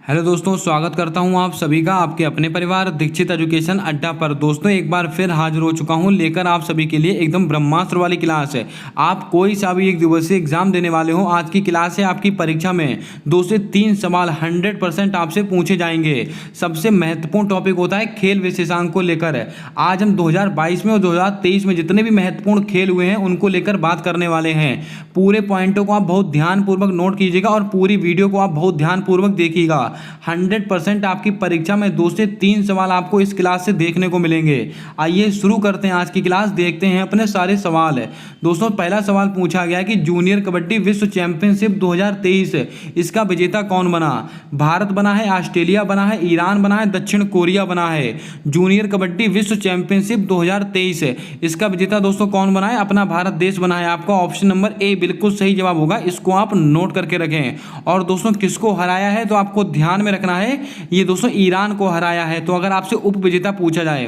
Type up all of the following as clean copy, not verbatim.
Hello दोस्तों, स्वागत करता हूं आप सभी का आपके अपने परिवार दीक्षित एजुकेशन अड्डा पर। दोस्तों एक बार फिर हाजिर हो चुका हूं लेकर आप सभी के लिए एकदम ब्रह्मास्त्र वाली क्लास है। आप कोई सा भी एक दिवसीय एग्जाम देने वाले हो, आज की क्लास है आपकी परीक्षा में 2 से 3 सवाल 100% आपसे पूछे जाएंगे। सबसे महत्वपूर्ण टॉपिक होता है खेल विशेषांक को लेकर। आज हम 2022 में और 2023 में जितने भी महत्वपूर्ण खेल हुए हैं उनको लेकर बात करने वाले हैं। पूरे पॉइंटों को आप बहुत ध्यानपूर्वक नोट कीजिएगा और पूरी वीडियो को आप बहुत ध्यानपूर्वक देखिएगा। 100% आपकी परीक्षा में 2 से 3 सवाल आपको इस क्लास से देखने को मिलेंगे। आइए शुरू करते हैं आज की क्लास, देखते हैं अपने सारे सवाल। दोस्तों पहला सवाल पूछा गया कि जूनियर कबड्डी विश्व चैंपियनशिप 2023 इसका विजेता कौन बना। भारत बना है, ऑस्ट्रेलिया बना है, ईरान बना है, दक्षिण कोरिया बना है। जूनियर कबड्डी विश्व चैंपियनशिप 2023 इसका विजेता दोस्तों कौन बना है, अपना भारत देश बना है। आपका ऑप्शन नंबर ए बिल्कुल सही जवाब होगा, इसको आप नोट करके रखें। और दोस्तों किसको हराया है तो आपको ध्यान में रखना है, ये दोस्तों ईरान को हराया है। तो अगर आपसे उप विजेता पूछा जाए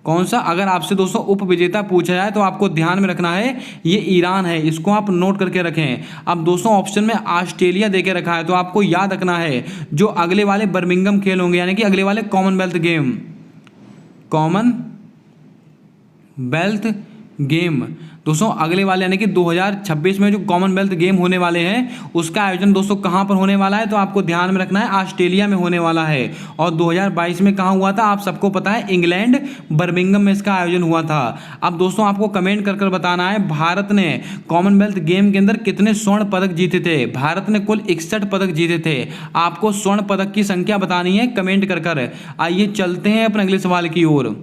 कौन सा, अगर आपसे दोस्तों उप विजेता पूछा जाए तो आपको ध्यान में रखना है ये ईरान है, इसको आप नोट करके रखें। अब दोस्तों ऑप्शन में ऑस्ट्रेलिया देके रखा है, तो आपको याद रखना है जो अगले वाले बर्मिंघम खेल होंगे यानी कि अगले वाले कॉमनवेल्थ गेम दोस्तों अगले वाले यानी कि 2026 में जो कॉमनवेल्थ गेम होने वाले हैं उसका आयोजन दोस्तों कहां पर होने वाला है, तो आपको ध्यान में रखना है ऑस्ट्रेलिया में होने वाला है। और 2022 में कहां हुआ था आप सबको पता है, इंग्लैंड बर्मिंघम में इसका आयोजन हुआ था। अब दोस्तों आपको कमेंट कर कर बताना है भारत ने कॉमनवेल्थ गेम के अंदर कितने स्वर्ण पदक जीते थे। भारत ने कुल 61 पदक जीते थे। आपको स्वर्ण पदक की संख्या बतानी है कमेंट कर कर। आइए चलते हैं अपने अगले सवाल की ओर।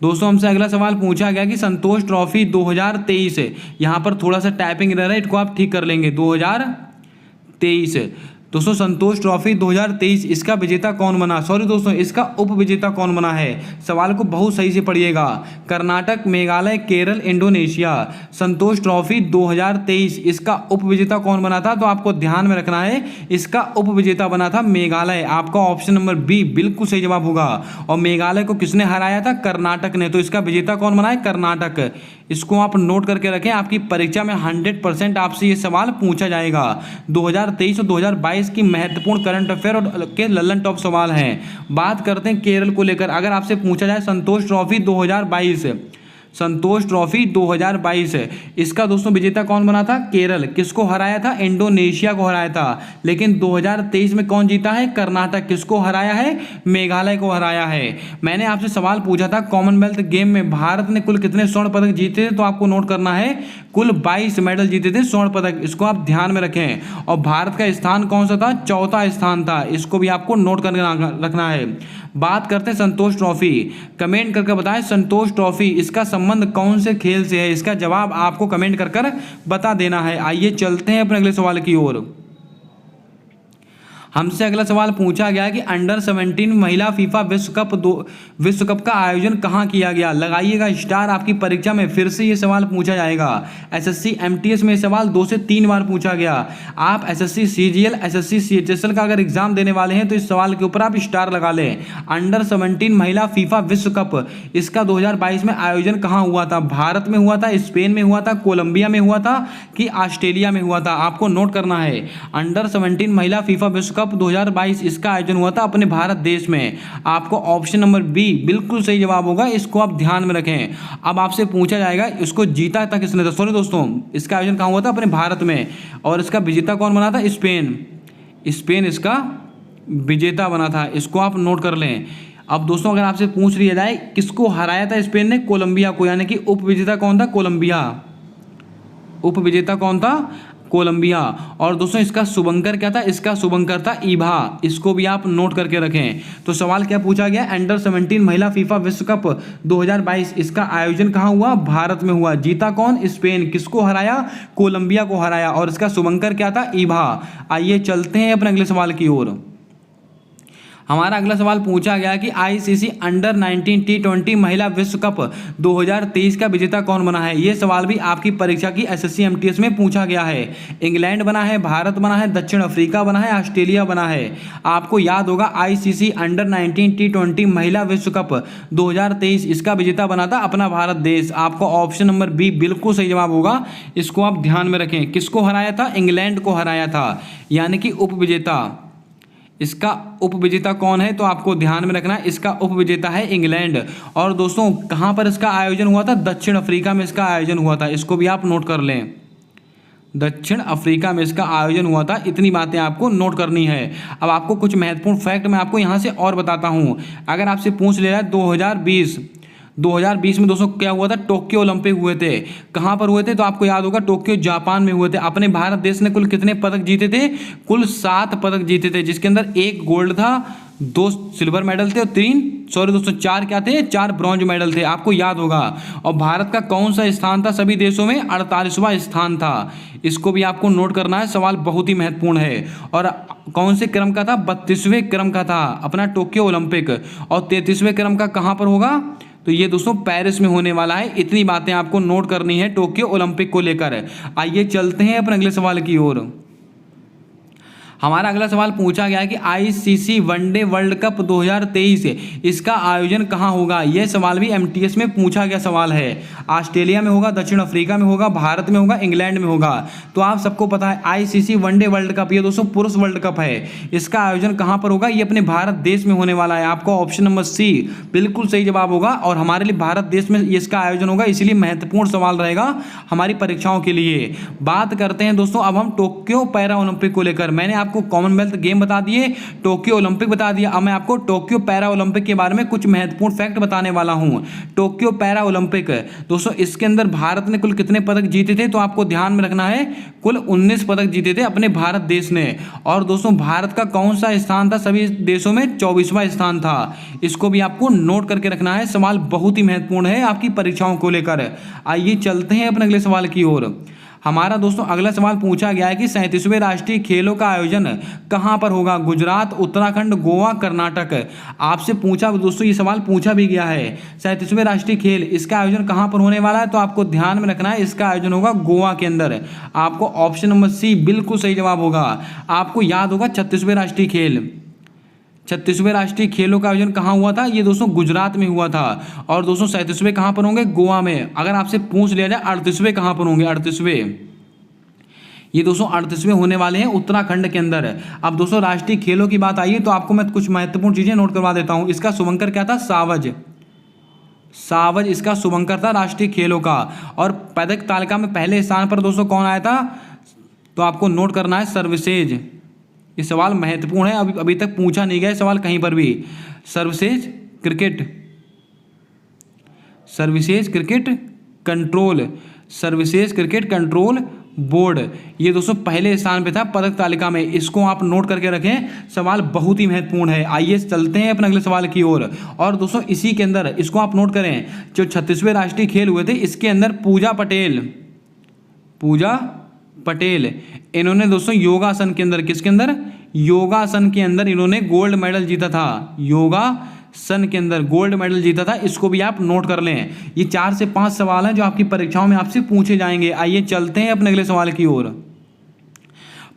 दोस्तों हमसे अगला सवाल पूछा गया कि संतोष ट्रॉफी 2023 यहाँ पर थोड़ा सा टाइपिंग एरर है, इसको आप ठीक कर लेंगे। 2023 दोस्तों संतोष ट्रॉफी 2023 इसका विजेता कौन बना, सॉरी दोस्तों इसका उप विजेता कौन बना है। सवाल को बहुत सही से पढ़िएगा। कर्नाटक, मेघालय, केरल, इंडोनेशिया। संतोष ट्रॉफी 2023 इसका उप विजेता कौन बना था, तो आपको ध्यान में रखना है इसका उप विजेता बना था मेघालय। आपका ऑप्शन नंबर बी बिल्कुल सही जवाब होगा। और मेघालय को किसने हराया था, कर्नाटक ने। तो इसका विजेता कौन बना है, कर्नाटक। इसको आप नोट करके रखें, आपकी परीक्षा में 100% आपसे ये सवाल पूछा जाएगा। 2023 और 2022 की महत्वपूर्ण करंट अफेयर और के लल्लन टॉप सवाल हैं। बात करते हैं केरल को लेकर। अगर आपसे पूछा जाए संतोष ट्रॉफी 2022 संतोष ट्रॉफी 2022 इसका दोस्तों विजेता कौन बना था, केरल। किसको हराया था, इंडोनेशिया को हराया था। लेकिन 2023 में कौन जीता है, कर्नाटक। किसको हराया है, मेघालय को हराया है। मैंने आपसे सवाल पूछा था कॉमनवेल्थ गेम में भारत ने कुल कितने स्वर्ण पदक जीते थे, तो आपको नोट करना है कुल 22 मेडल जीते थे, स्वर्ण पदक। इसको आप ध्यान में रखें। और भारत का स्थान कौन सा था, चौथा स्थान था। इसको भी आपको नोट करके रखना है। बात करते हैं संतोष ट्रॉफी, कमेंट करके बताएं संतोष ट्रॉफी इसका संबंध कौन से खेल से है। इसका जवाब आपको कमेंट कर कर बता देना है। आइए चलते हैं अपने अगले सवाल की ओर। हमसे अगला सवाल पूछा गया कि अंडर 17 महिला फीफा विश्व कप का आयोजन कहां किया गया। लगाइएगा स्टार, आपकी परीक्षा में फिर से ये सवाल पूछा जाएगा। एसएससी एमटीएस में सवाल 2 से 3 बार पूछा गया। आप एसएससी सीजीएल, एसएससी सीएचएसएल का अगर एग्जाम देने वाले हैं तो इस सवाल के ऊपर आप स्टार लगा लें। अंडर 17 महिला फीफा विश्व कप इसका 2022 में आयोजन कहाँ हुआ था। भारत में हुआ था, स्पेन में हुआ था, कोलंबिया में हुआ था कि ऑस्ट्रेलिया में हुआ था। आपको नोट करना है अंडर 17 महिला फीफा विश्व कप 2022 इसका आयोजन हुआ था अपने भारत देश में। आपको ऑप्शन नंबर बी बिल्कुल सही जवाब होगा, इसको आप ध्यान में रखें। अब आपसे पूछा जाएगा इसको जीता था किसने था, सॉरी दोस्तों इसका आयोजन कहाँ हुआ था, अपने भारत में। और इसका विजेता कौन बना था, स्पेन इसका विजेता बना था। इसको आप नोट कर लें। अब दोस्तों अगर आपसे पूछ लिया जाए किसको हराया था स्पेन ने, कोलंबिया को, यानी कि उप विजेता कौन था, कोलंबिया। उप विजेता कौन था, कोलंबिया। और दोस्तों इसका शुभंकर क्या था, इसका शुभंकर था ईभा। इसको भी आप नोट करके रखें। तो सवाल क्या पूछा गया, अंडर 17 महिला फीफा विश्व कप 2022 इसका आयोजन कहाँ हुआ, भारत में हुआ। जीता कौन, स्पेन। किसको हराया, कोलंबिया को हराया। और इसका शुभंकर क्या था, ईभा। आइए चलते हैं अपने अगले सवाल की ओर। हमारा अगला सवाल पूछा गया कि आईसीसी अंडर 19 T20 महिला विश्व कप 2023 का विजेता कौन बना है। ये सवाल भी आपकी परीक्षा की एसएससी एमटीएस में पूछा गया है। इंग्लैंड बना है, भारत बना है, दक्षिण अफ्रीका बना है, ऑस्ट्रेलिया बना है। आपको याद होगा आईसीसी अंडर 19 T20 महिला विश्व कप 2023 इसका विजेता बना था अपना भारत देश। आपको ऑप्शन नंबर बी बिल्कुल सही जवाब होगा, इसको आप ध्यान में रखें। किसको हराया था? इंग्लैंड को हराया था, यानी कि उपविजेता। इसका उपविजेता कौन है? तो आपको ध्यान में रखना है, इसका उपविजेता है इंग्लैंड। और दोस्तों कहाँ पर इसका आयोजन हुआ था? दक्षिण अफ्रीका में इसका आयोजन हुआ था, इसको भी आप नोट कर लें। दक्षिण अफ्रीका में इसका आयोजन हुआ था। इतनी बातें आपको नोट करनी है। अब आपको कुछ महत्वपूर्ण फैक्ट मैं आपको यहाँ से और बताता हूँ। अगर आपसे पूछ लिया जाए 2020 में दोस्तों क्या हुआ था? टोक्यो ओलंपिक हुए थे। कहाँ पर हुए थे? तो आपको याद होगा टोक्यो जापान में हुए थे। अपने भारत देश ने कुल कितने पदक जीते थे? कुल 7 पदक जीते थे, जिसके अंदर 1 गोल्ड था, 2 सिल्वर मेडल थे और 4 क्या थे? 4 ब्रॉन्ज मेडल थे, आपको याद होगा। और भारत का कौन सा स्थान था सभी देशों में? 48वां स्थान था। इसको भी आपको नोट करना है, सवाल बहुत ही महत्वपूर्ण है। और कौन से क्रम का था? 32वें क्रम का था अपना टोक्यो ओलंपिक। और 33वें क्रम का कहाँ पर होगा? तो ये दोस्तों पेरिस में होने वाला है। इतनी बातें आपको नोट करनी है टोक्यो ओलंपिक को लेकर। आइए चलते हैं अपने अगले सवाल की ओर। हमारा अगला सवाल पूछा गया है कि आईसीसी वनडे वर्ल्ड कप 2023 इसका आयोजन कहाँ होगा। यह सवाल भी एमटीएस में पूछा गया सवाल है। ऑस्ट्रेलिया में होगा, दक्षिण अफ्रीका में होगा, भारत में होगा, इंग्लैंड में होगा। तो आप सबको पता है आईसीसी वनडे वर्ल्ड कप ये दोस्तों पुरुष वर्ल्ड कप है। इसका आयोजन कहाँ पर होगा? ये अपने भारत देश में होने वाला है। आपको ऑप्शन नंबर सी बिल्कुल सही जवाब होगा। और हमारे लिए भारत देश में इसका आयोजन होगा, इसलिए महत्वपूर्ण सवाल रहेगा हमारी परीक्षाओं के लिए। बात करते हैं दोस्तों अब हम टोक्यो पैरा ओलंपिक को लेकर। मैंने आपको कॉमनवेल्थ गेम बता दिए, टोक्यो ओलंपिक बता दिया। अब मैं आपको टोक्यो पैरा ओलंपिक के बारे में कुछ महत्वपूर्ण फैक्ट बताने वाला हूं। टोक्यो पैरा ओलंपिक दोस्तों इसके अंदर भारत ने कुल कितने पदक जीते थे? तो आपको ध्यान में रखना है कुल 19 पदक जीते थे अपने भारत देश ने। और दोस्तों भारत का कौन सा स्थान था सभी देशों में? 24वां स्थान था। इसको भी आपको नोट करके रखना है, सवाल बहुत ही महत्वपूर्ण है आपकी परीक्षाओं को लेकर। आइए चलते हैं अपने अगले सवाल की ओर। हमारा दोस्तों अगला सवाल पूछा गया है कि 37वें राष्ट्रीय खेलों का आयोजन कहां पर होगा? गुजरात, उत्तराखंड, गोवा, कर्नाटक। आपसे पूछा दोस्तों, ये सवाल पूछा भी गया है 37वें राष्ट्रीय खेल इसका आयोजन कहां पर होने वाला है? तो आपको ध्यान में रखना है, इसका आयोजन होगा गोवा के अंदर। आपको ऑप्शन नंबर सी बिल्कुल सही जवाब होगा। आपको याद होगा 36वें राष्ट्रीय खेलों का आयोजन कहाँ हुआ था? ये दोस्तों गुजरात में हुआ था। और दोस्तों 37वें कहाँ पर होंगे? गोवा में। अगर आपसे पूछ लिया जाए 38वें कहाँ पर होंगे? 38वें ये दोस्तों 38वें होने वाले हैं उत्तराखंड के अंदर। अब दोस्तों राष्ट्रीय खेलों की बात आई है तो आपको मैं कुछ महत्वपूर्ण चीजें नोट करवा देता हूँ। इसका शुभंकर क्या था? सावज इसका शुभंकर था राष्ट्रीय खेलों का। और पदक तालिका में पहले स्थान पर दोस्तों कौन आया था? तो आपको नोट करना है सर्वसेज। ये सवाल महत्वपूर्ण है, अभी तक पूछा नहीं गया सवाल कहीं पर भी। सर्वसेज क्रिकेट कंट्रोल बोर्ड ये दोस्तों पहले स्थान पे था पदक तालिका में। इसको आप नोट करके रखें, सवाल बहुत ही महत्वपूर्ण है। आइए चलते हैं अपने अगले सवाल की ओर। और दोस्तों इसी के अंदर इसको आप नोट करें, जो 36वें राष्ट्रीय खेल हुए थे इसके अंदर पूजा पटेल इन्होंने दोस्तों योगासन के अंदर, किसके अंदर? योगासन के अंदर इन्होंने गोल्ड मेडल जीता था। योगासन के अंदर गोल्ड मेडल जीता था। इसको भी आप नोट कर लें। ये 4 से 5 सवाल हैं जो आपकी परीक्षाओं में आपसे पूछे जाएंगे। आइए चलते हैं अपने अगले सवाल की ओर।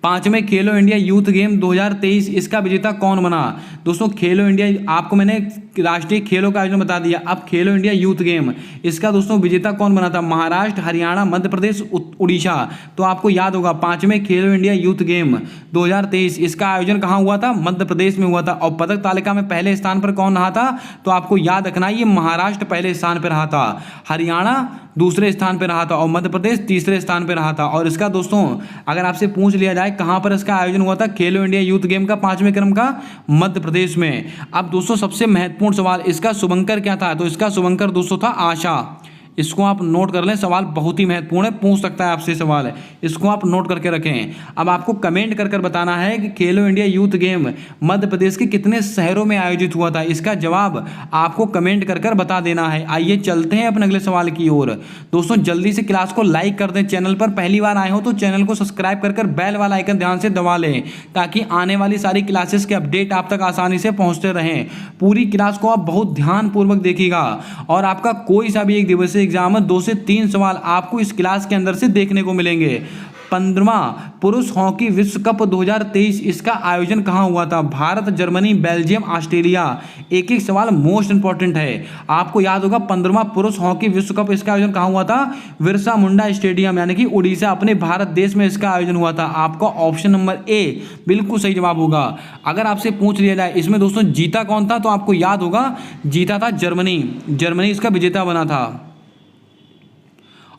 5वें खेलो इंडिया यूथ गेम 2023 इसका विजेता कौन बना? दोस्तों खेलो इंडिया, आपको मैंने राष्ट्रीय खेलों का आयोजन बता दिया। अब खेलो इंडिया यूथ गेम इसका दोस्तों विजेता कौन बना था? महाराष्ट्र, हरियाणा, मध्य प्रदेश, उड़ीसा। तो आपको याद होगा 5वें खेलो इंडिया यूथ गेम 2023 इसका आयोजन कहाँ हुआ था? मध्य प्रदेश में हुआ था। और पदक तालिका में पहले स्थान पर कौन रहा था? तो आपको याद रखना है, ये महाराष्ट्र पहले स्थान पर रहा था, हरियाणा दूसरे स्थान पर रहा था और मध्य प्रदेश तीसरे स्थान पर रहा था। और इसका दोस्तों अगर आपसे पूछ लिया जाए कहाँ पर इसका आयोजन हुआ था खेलो इंडिया यूथ गेम का 5वें क्रम का? मध्य प्रदेश में। अब दोस्तों सबसे महत्वपूर्ण सवाल, इसका शुभंकर क्या था? तो इसका शुभंकर दोस्तों था आशा। इसको आप नोट कर लें, सवाल बहुत ही महत्वपूर्ण है, पूछ सकता है आपसे सवाल है, इसको आप नोट करके रखें। अब आपको कमेंट कर कर बताना है कि खेलो India youth game Madhya Pradesh के कितने शहरों में आयोजित हुआ था। इसका जवाब आपको कमेंट कर कर बता देना है। आइए चलते हैं अपने अगले सवाल की ओर। दोस्तों जल्दी से क्लास को लाइक कर दें, चैनल पर पहली बार आए हो तो चैनल को सब्सक्राइब कर बेल वाला आइकन ध्यान से दबा लें, ताकि आने वाली सारी क्लासेस के अपडेट आप तक आसानी से पहुंचते रहें। पूरी क्लास को आप बहुत ध्यानपूर्वक देखिएगा और आपका कोई सा भी एक दिवसीय एग्जाम है, 2 से 3 सवाल आपको इस क्लास के अंदर से देखने को मिलेंगे। 15वां पुरुष हॉकी विश्व कप 2023 इसका आयोजन कहाँ हुआ था? Bharat, Germany, Belgium, Australia. एक एक सवाल मोस्ट इंपॉर्टेंट है, आपको याद होगा 15वां पुरुष हॉकी विश्व कप इसका आयोजन कहाँ हुआ था? बिरसा मुंडा स्टेडियम यानी कि उड़ीसा, अपने भारत देश में इसका आयोजन हुआ था। आपका ऑप्शन नंबर ए बिल्कुल सही जवाब होगा। अगर आपसे पूछ लिया जाए इसमें दोस्तों जीता कौन था, तो आपको याद होगा जीता था जर्मनी। जर्मनी इसका विजेता बना था।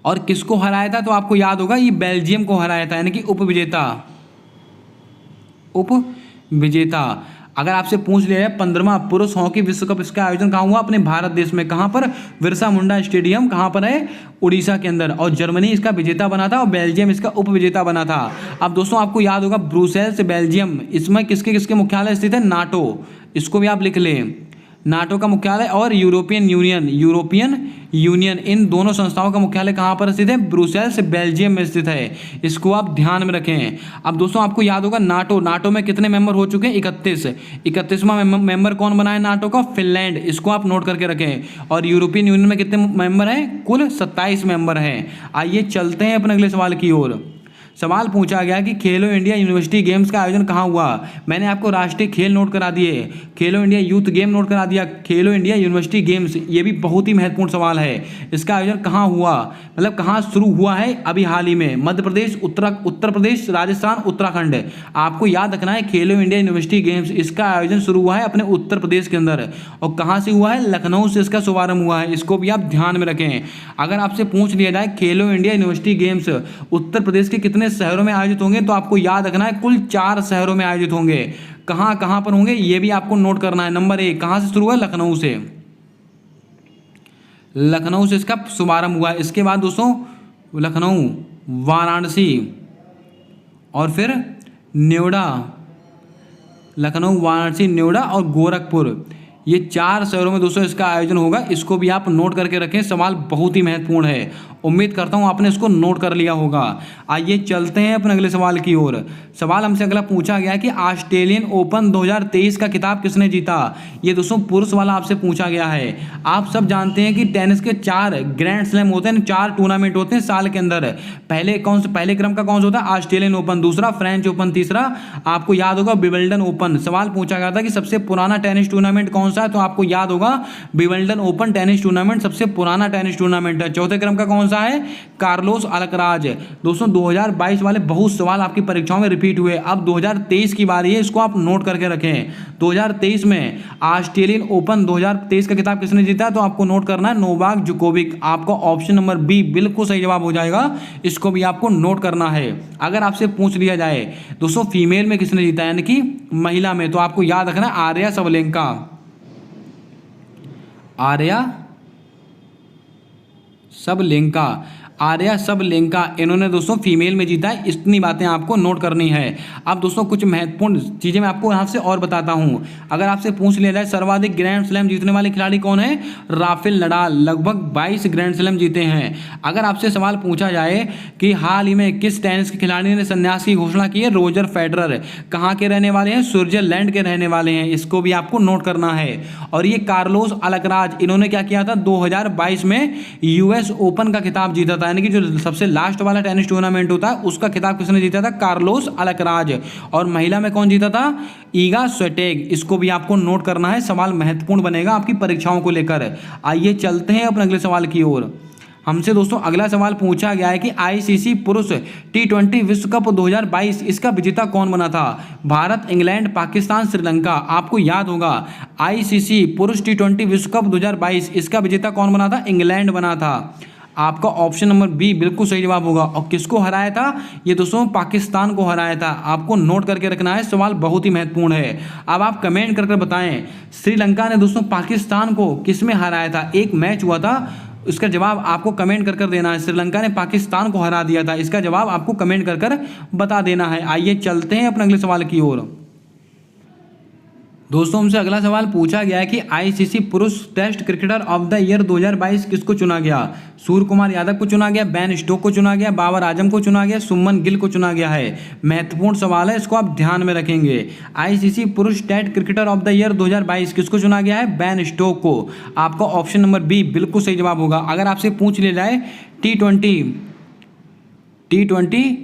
और किसको हराया था, तो आपको याद होगा ये बेल्जियम को हराया था, यानी कि उपविजेता। अगर आपसे पूछ लिया जाए 15वां पुरुष हॉकी विश्व कप इसका आयोजन कहाँ हुआ? अपने भारत देश में। कहाँ पर? बिरसा मुंडा स्टेडियम। कहाँ पर है? उड़ीसा के अंदर। और जर्मनी इसका विजेता बना था और बेल्जियम इसका उपविजेता बना था। अब दोस्तों आपको याद होगा ब्रुसेल्स बेल्जियम, इसमें किसके किसके मुख्यालय स्थित है? नाटो, इसको भी आप लिख लें, नाटो का मुख्यालय। और यूरोपियन यूनियन इन दोनों संस्थाओं का मुख्यालय कहाँ पर स्थित है? ब्रुसेल्स बेल्जियम में स्थित है। इसको आप ध्यान में रखें। अब दोस्तों आपको याद होगा नाटो में कितने मेंबर हो चुके हैं? 31वां मेंबर कौन बना है नाटो का? फिनलैंड। इसको आप नोट करके रखें। और यूरोपियन यूनियन में कितने मेंबर हैं? कुल 27 मेंबर हैं। आइए चलते हैं अपने अगले सवाल की ओर। सवाल पूछा गया कि खेलो इंडिया यूनिवर्सिटी गेम्स का आयोजन कहाँ हुआ? मैंने आपको राष्ट्रीय खेल नोट करा दिए, खेलो इंडिया यूथ गेम नोट करा दिया, खेलो इंडिया यूनिवर्सिटी गेम्स ये भी बहुत ही महत्वपूर्ण सवाल है। इसका आयोजन कहाँ हुआ, मतलब कहाँ शुरू हुआ है अभी हाल ही में? मध्य प्रदेश, उत्तर प्रदेश, राजस्थान, उत्तराखंड। आपको याद रखना है खेलो इंडिया यूनिवर्सिटी गेम्स इसका आयोजन शुरू हुआ है अपने उत्तर प्रदेश के अंदर। और कहाँ से हुआ है? लखनऊ से इसका शुभारंभ हुआ है। इसको भी आप ध्यान में रखें। अगर आपसे पूछ लिया जाए खेलो India university games Uttar Pradesh के कितने शहरों में आयोजित होंगे, तो आपको याद रखना है कुल 4 शहरों में आयोजित होंगे। कहां कहां पर होंगे ये भी आपको नोट करना है। नंबर 1 कहां से शुरू हुआ? लखनऊ से इसका शुभारंभ हुआ। इसके बाद दोस्तों लखनऊ, वाराणसी और फिर न्योडा, लखनऊ, वाराणसी, न्योडा और गोरखपुर, ये 4 शहरों में दोस्तों इसका आयोजन होगा। इसको भी आप नोट करके रखें, सवाल बहुत ही महत्वपूर्ण है। उम्मीद करता हूं आपने इसको नोट कर लिया होगा। आइए चलते हैं अपने अगले सवाल की ओर। सवाल हमसे अगला पूछा गया कि ऑस्ट्रेलियन ओपन 2023 का खिताब किसने जीता? ये दोस्तों पुरुष वाला आपसे पूछा गया है। आप सब जानते हैं कि टेनिस के 4 ग्रैंड स्लैम होते हैं, 4 टूर्नामेंट होते हैं साल के अंदर। पहले क्रम का कौन सा होता है? ऑस्ट्रेलियन ओपन, दूसरा फ्रेंच ओपन, तीसरा आपको याद होगा विंबलडन ओपन। सवाल पूछा गया था कि सबसे पुराना टेनिस टूर्नामेंट कौन सा है, तो आपको याद होगा विंबलडन ओपन टेनिस टूर्नामेंट सबसे पुराना टेनिस टूर्नामेंट है। चौथे क्रम का कौन सा है? Carlos Alcaraz. दोस्तों 2022 वाले बहुत सवाल आपकी परीक्षाओं में रिपीट हुए। अब 2023 की बारी है, इसको आप नोट करके रखें। 2023 में ऑस्ट्रेलियन ओपन 2023 का खिताब किसने जीता? तो आपको नोट करना है नोवाक जोकोविक। आपका ऑप्शन नंबर बी बिल्कुल सही जवाब हो जाएगा। इसको भी आपको नोट करना है। अगर आपसे पूछ लिया जाए दोस्तों फीमेल में किसने जीता यानी कि महिला में, तो आपको याद रखना आर्या सबलेंका, इन्होंने दोस्तों फीमेल में जीता है। इतनी बातें आपको नोट करनी है। अब दोस्तों कुछ महत्वपूर्ण चीज़ें मैं आपको यहाँ से और बताता हूँ। अगर आपसे पूछ लिया जाए सर्वाधिक ग्रैंड स्लैम जीतने वाले खिलाड़ी कौन है? राफेल नडाल, लगभग 22 ग्रैंड स्लैम जीते हैं। अगर आपसे सवाल पूछा जाए कि हाल ही में किस टेनिस के खिलाड़ी ने संन्यास की घोषणा की है? Roger Federer. कहाँ के रहने वाले हैं? स्विट्जरलैंड के रहने वाले हैं। इसको भी आपको नोट करना है। और ये कार्लोस अल्कराज, इन्होंने क्या किया था? 2022 में यूएस ओपन का खिताब जीता था, यानी कि जो सबसे लास्ट वाला टेनिस टूर्नामेंट होता है उसका खिताब किसने जीता था? Carlos Alcaraz. और महिला में कौन जीता था? ईगा स्विटेक। इसको भी आपको नोट करना है, सवाल महत्वपूर्ण बनेगा आपकी परीक्षाओं को लेकर। आइए चलते हैं अपने अगले सवाल की ओर। हमसे दोस्तों अगला सवाल पूछा गया है कि आईसीसी पुरुष T20 विश्व कप 2022 इसका विजेता कौन बना था? भारत, इंग्लैंड, पाकिस्तान, श्रीलंका। आपको याद होगा आईसीसी पुरुष T20 विश्व कप 2022 इसका विजेता कौन बना था? इंग्लैंड बना था। आपका ऑप्शन नंबर बी बिल्कुल सही जवाब होगा। और किसको हराया था? ये दोस्तों पाकिस्तान को हराया था। आपको नोट करके रखना है, सवाल बहुत ही महत्वपूर्ण है। अब आप कमेंट करके बताएं श्रीलंका ने दोस्तों पाकिस्तान को किस में हराया था? एक मैच हुआ था इसका जवाब आपको कमेंट कर देना है। श्रीलंका ने पाकिस्तान को हरा दिया था, इसका जवाब आपको कमेंट कर बता देना है। आइए चलते हैं अपने अगले सवाल की ओर। दोस्तों हमसे अगला सवाल पूछा गया है कि आईसीसी पुरुष test cricketer of the year 2022 किसको चुना गया। सूर्य कुमार यादव को चुना गया, बेन स्टोक को चुना गया, बाबर आजम को चुना गया, सुमन गिल को चुना गया है। महत्वपूर्ण सवाल है, इसको आप ध्यान में रखेंगे। आईसीसी पुरुष test cricketer of the year 2022 किसको चुना गया है, बेन स्टोक को। आपका ऑप्शन नंबर बी बिल्कुल सही जवाब होगा। अगर आपसे पूछ लिया जाए टी20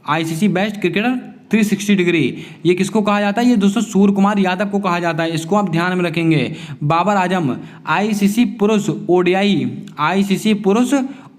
आईसीसी बेस्ट क्रिकेटर 360 डिग्री, ये किसको कहा जाता है, ये दोस्तों सूर्य कुमार यादव को कहा जाता है, इसको आप ध्यान में रखेंगे। बाबर आजम आईसीसी पुरुष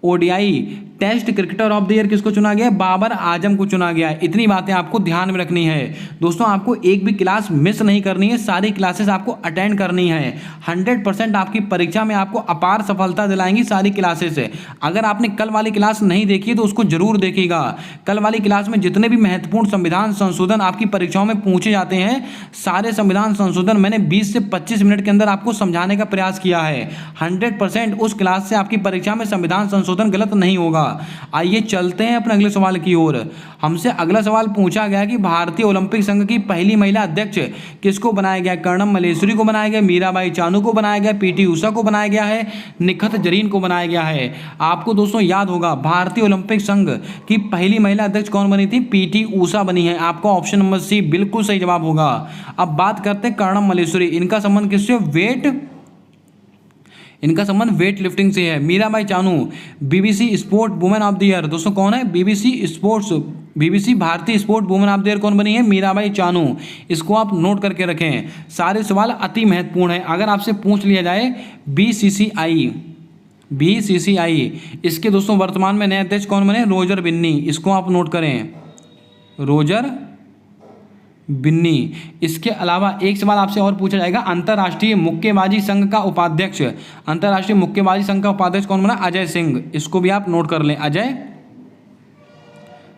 ODI test cricketer of the year किसको चुना गया, बाबर आजम को चुना गया। इतनी बातें आपको ध्यान में रखनी है। दोस्तों आपको एक भी क्लास मिस नहीं करनी है, सारी क्लासेस आपको अटेंड करनी है। 100% आपकी परीक्षा में आपको अपार सफलता दिलाएंगी सारी क्लासेस। अगर आपने कल वाली क्लास नहीं देखी तो उसको जरूर देखिएगा। कल वाली क्लास में जितने भी महत्वपूर्ण संविधान संशोधन आपकी परीक्षाओं में पूछे जाते हैं, सारे संविधान संशोधन मैंने 20 से 25 मिनट के अंदर आपको समझाने का प्रयास किया है। 100% उस क्लास से आपकी परीक्षा में संविधान संशोधन गलत नहीं होगा। आइए चलते हैं अपने अगले सवाल की ओर। हमसे अगला सवाल पूछा गया कि भारतीय ओलंपिक संघ की पहली महिला अध्यक्ष किसको बनाया गया। कर्णम मल्लेश्वरी को बनाया गया, मीराबाई चानू को बनाया गया, पीटी उषा को बनाया गया है, निखत जरीन को बनाया गया है। आपको दोस्तों याद होगा भारतीय ओलंपिक संघ की पहली महिला अध्यक्ष कौन बनी थी, पीटी उषा बनी है। आपका ऑप्शन नंबर सी बिल्कुल सही जवाब होगा। अब बात करते हैं कर्णम मल्लेश्वरी, इनका संबंध किससे, इनका संबंध वेट लिफ्टिंग से है। Mirabai Chanu BBC sport women of the year, दोस्तों कौन है, बीबीसी भारतीय sport women of the year कौन बनी है, मीराबाई चानू। इसको आप नोट करके रखें, सारे सवाल अति महत्वपूर्ण है। अगर आपसे पूछ लिया जाए बीसीसीआई, इसके दोस्तों वर्तमान में नए अध्यक्ष कौन बने, रोजर बिन्नी। इसको आप नोट करें, रोजर बिन्नी। इसके अलावा एक सवाल आपसे और पूछा जाएगा, अंतर्राष्ट्रीय मुक्केबाजी संघ का उपाध्यक्ष कौन बना, अजय सिंह। इसको भी आप नोट कर लें, अजय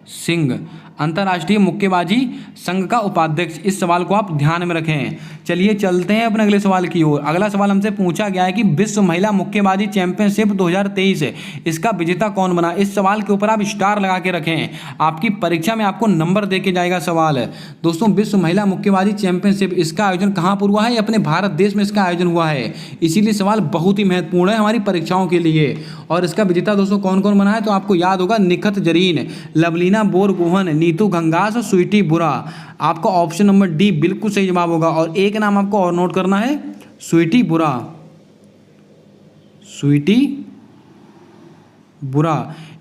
सिंह अंतर्राष्ट्रीय मुक्केबाजी संघ का उपाध्यक्ष। इस सवाल को आप ध्यान में रखें। चलिए चलते हैं अपने अगले सवाल की ओर। अगला सवाल हमसे पूछा गया है कि विश्व महिला मुक्केबाजी चैंपियनशिप 2023 इसका विजेता कौन बना। इस सवाल के ऊपर आप स्टार लगा के रखें, आपकी परीक्षा में आपको नंबर दे के जाएगा सवाल। दोस्तों विश्व महिला मुक्केबाजी चैंपियनशिप इसका आयोजन कहाँ पर हुआ है, अपने भारत देश में इसका आयोजन हुआ है। इसीलिए सवाल बहुत ही महत्वपूर्ण है हमारी परीक्षाओं के लिए। और इसका विजेता दोस्तों कौन कौन बना है, तो आपको याद होगा निखत जरीन, लवलीना बोरगोहन, नीतू घंगास और स्वीटी बुरा। आपका ऑप्शन नंबर डी बिल्कुल सही जवाब होगा। और एक नाम आपको और नोट करना है, स्वीटी बुरा।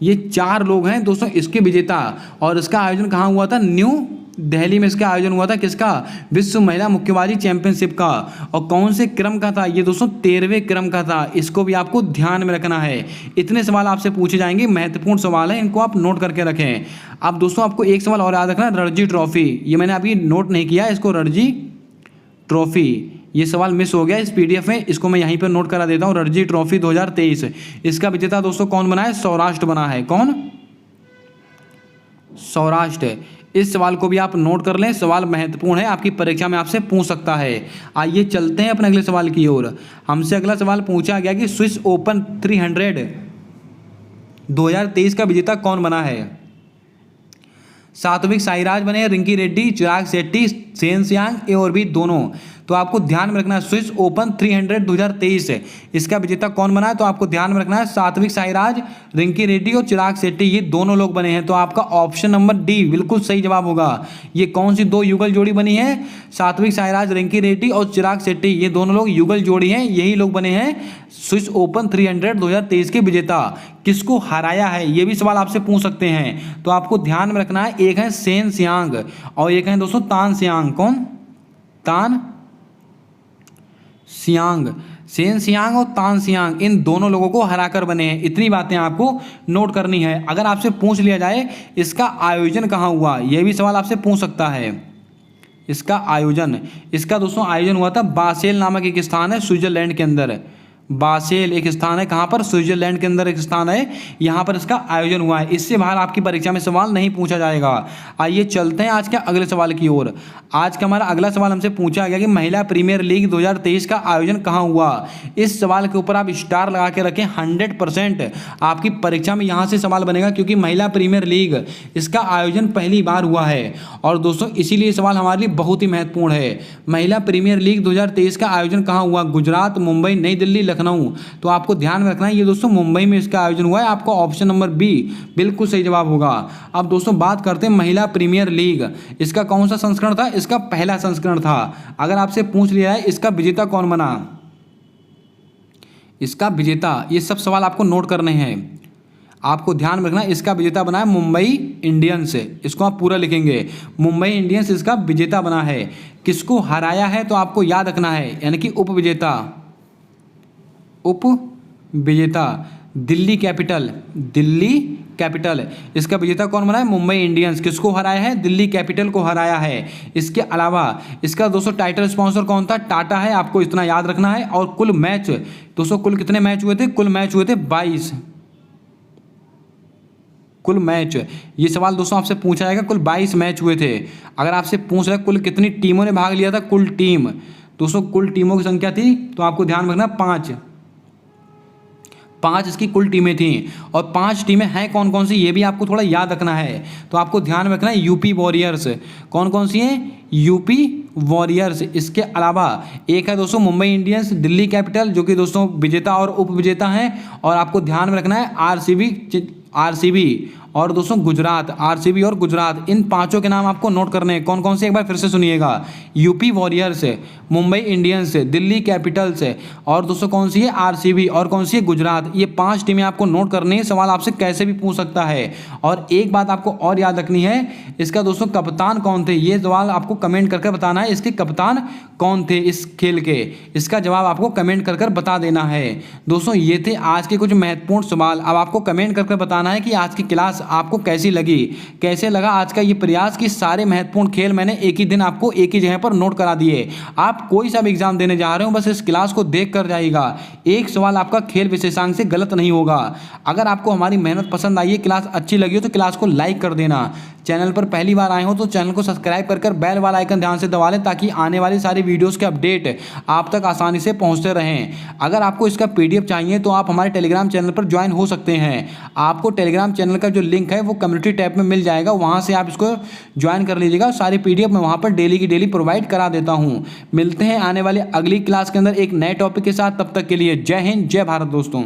ये 4 लोग हैं दोस्तों इसके विजेता। और इसका आयोजन कहाँ हुआ था, न्यू दिल्ली में इसका आयोजन हुआ था। किसका, विश्व महिला मुक्केबाजी चैंपियनशिप का। और कौन से क्रम का था, ये दोस्तों 13वें क्रम का था। इसको भी आपको ध्यान में रखना है। इतने सवाल आपसे पूछे जाएंगे, महत्वपूर्ण सवाल है, इनको आप नोट करके रखें। अब दोस्तों आपको एक सवाल और याद रखना, रणजी ट्रॉफी। ये मैंने अभी नोट नहीं किया, इसको रणजी ट्रॉफी, ये सवाल मिस हो गया इस पीडीएफ में, इसको मैं यहीं पर नोट करा देता हूँ। रणजी ट्रॉफी 2023 इसका विजेता दोस्तों कौन बना है, सौराष्ट्र बना है। कौन, सौराष्ट्र। इस सवाल को भी आप नोट कर लें, सवाल महत्वपूर्ण है, आपकी परीक्षा में आपसे पूछ सकता है। आइए चलते हैं अपने अगले सवाल की ओर। हमसे अगला सवाल पूछा गया कि स्विस ओपन 300 2023 का विजेता कौन बना है। सात्विक साईराज बने, रिंकी रेड्डी, चिराग शेट्टी, सेन सियांग, ए और बी दोनों। तो आपको ध्यान में रखना है स्विस ओपन 300 2023 इसका विजेता कौन बना है, तो आपको ध्यान में रखना है सात्विक साईराज, रिंकी रेड्डी और चिराग शेट्टी, ये दोनों लोग बने हैं। तो आपका ऑप्शन नंबर डी बिल्कुल सही जवाब होगा। ये कौन सी 2 युगल जोड़ी बनी है, सात्विक साईराज, रिंकी रेड्डी और चिराग शेट्टी, ये दोनों लोग युगल जोड़ी हैं, यही लोग बने हैं स्विस ओपन 300 2023 के विजेता। किसको हराया है, ये भी सवाल आपसे पूछ सकते हैं। तो आपको ध्यान में रखना है, एक है सेन सियांग और एक है दोस्तों तान सियांग। कौन, तान सियांग, सेन सियांग और तान सियांग, इन दोनों लोगों को हराकर बने हैं। इतनी बातें आपको नोट करनी है। अगर आपसे पूछ लिया जाए इसका आयोजन कहाँ हुआ, यह भी सवाल आपसे पूछ सकता है। इसका आयोजन, इसका दोस्तों आयोजन हुआ था बासेल नामक एक स्थान है स्विट्जरलैंड के अंदर। बासेल एक स्थान है, कहाँ पर, स्विट्जरलैंड के अंदर एक स्थान है, यहाँ पर इसका आयोजन हुआ है। इससे बाहर आपकी परीक्षा में सवाल नहीं पूछा जाएगा। आइए चलते हैं आज के अगले सवाल की ओर। आज का हमारा अगला सवाल हमसे पूछा गया कि महिला प्रीमियर लीग 2023 का आयोजन कहाँ हुआ। इस सवाल के ऊपर आप स्टार लगा के रखें, 100% आपकी परीक्षा में यहाँ से सवाल बनेगा, क्योंकि महिला प्रीमियर लीग इसका आयोजन पहली बार हुआ है। और दोस्तों इसीलिए सवाल हमारे लिए बहुत ही महत्वपूर्ण है। महिला प्रीमियर लीग 2023 का आयोजन कहाँ हुआ, गुजरात, मुंबई, नई दिल्ली, लखनऊ। तो आपको ध्यान में रखना है, ये दोस्तों मुंबई में इसका आयोजन हुआ है। आपको ऑप्शन नंबर बी बिल्कुल सही जवाब होगा। अब दोस्तों बात करते हैं महिला प्रीमियर लीग, इसका कौन सा संस्करण था, इसका पहला संस्करण था। अगर आपसे पूछ लिया है इसका विजेता कौन बना, इसका विजेता, ये सब सवाल आपको नोट करने हैं, आपको ध्यान रखना। इसका विजेता बना है मुंबई इंडियंस, इसको आप पूरा लिखेंगे, मुंबई इंडियंस इसका विजेता बना है। किसको हराया है तो आपको याद रखना है, यानी कि उप विजेता दिल्ली कैपिटल, इसका विजेता कौन बना है, मुंबई इंडियंस। किसको हराया है, दिल्ली कैपिटल को हराया है। इसके अलावा इसका दोस्तों टाइटल स्पॉन्सर कौन था, टाटा है, आपको इतना याद रखना है। और कुल मैच दोस्तों, कुल कितने मैच हुए थे, कुल मैच हुए थे 22, कुल मैच, ये सवाल दोस्तों आपसे पूछा जाएगा, कुल 22 मैच हुए थे। अगर आपसे पूछ रहा है कुल कितनी टीमों ने भाग लिया था, कुल टीम दोस्तों, कुल टीमों की संख्या थी, तो आपको ध्यान रखना 5 इसकी कुल टीमें थीं। और 5 टीमें हैं कौन कौन सी, ये भी आपको थोड़ा याद रखना है। तो आपको ध्यान में रखना है यूपी वॉरियर्स, कौन कौन सी हैं, यूपी वॉरियर्स। इसके अलावा एक है दोस्तों मुंबई इंडियंस, दिल्ली कैपिटल, जो कि दोस्तों विजेता और उप विजेता हैं। और आपको ध्यान में रखना है आरसीबी और दोस्तों गुजरात, आरसीबी और गुजरात, इन 5 के नाम आपको नोट करने हैं। कौन कौन से, एक बार फिर से सुनिएगा, UP warriors, Mumbai Indians, Delhi Capitals, और दोस्तों कौन सी है, आरसीबी, और कौन सी है, गुजरात। ये 5 टीमें आपको नोट करनी है, सवाल आपसे कैसे भी पूछ सकता है। और एक बात आपको और याद रखनी है, इसका दोस्तों कप्तान कौन थे, ये सवाल आपको कमेंट करके बताना है, इसके कप्तान कौन थे इस खेल के, इसका जवाब आपको कमेंट कर बता देना है। दोस्तों ये थे आज के कुछ महत्वपूर्ण सवाल। अब आपको कमेंट करके बताना है कि आज की क्लास आपको कैसी लगी, कैसे लगा आज का ये प्रयास कि सारे महत्वपूर्ण खेल मैंने एक ही दिन आपको एक ही जगह पर नोट करा दिए। आप कोई सा भी एग्जाम देने जा रहे हो, बस इस क्लास को देख कर जाइएगा, एक सवाल आपका खेल विशेषांक से गलत नहीं होगा। अगर आपको हमारी मेहनत पसंद आई है, क्लास अच्छी लगी हो, तो क्लास को लाइक कर देना। चैनल पर पहली बार आए हो तो चैनल को सब्सक्राइब कर बेल वाला आइकन ध्यान से दबा लें, ताकि आने वाली सारी वीडियोस के अपडेट आप तक आसानी से पहुंचते रहें। अगर आपको इसका पीडीएफ चाहिए तो आप हमारे टेलीग्राम चैनल पर ज्वाइन हो सकते हैं। आपको टेलीग्राम चैनल का जो लिंक है वो कम्युनिटी टैब में मिल जाएगा, वहां से आप इसको ज्वाइन कर लीजिएगा। सारी पीडीएफ मैं वहां पर डेली की डेली प्रोवाइड करा देता हूं। मिलते हैं आने वाली अगली क्लास के अंदर एक नए टॉपिक के साथ, तब तक के लिए जय हिंद, जय भारत दोस्तों।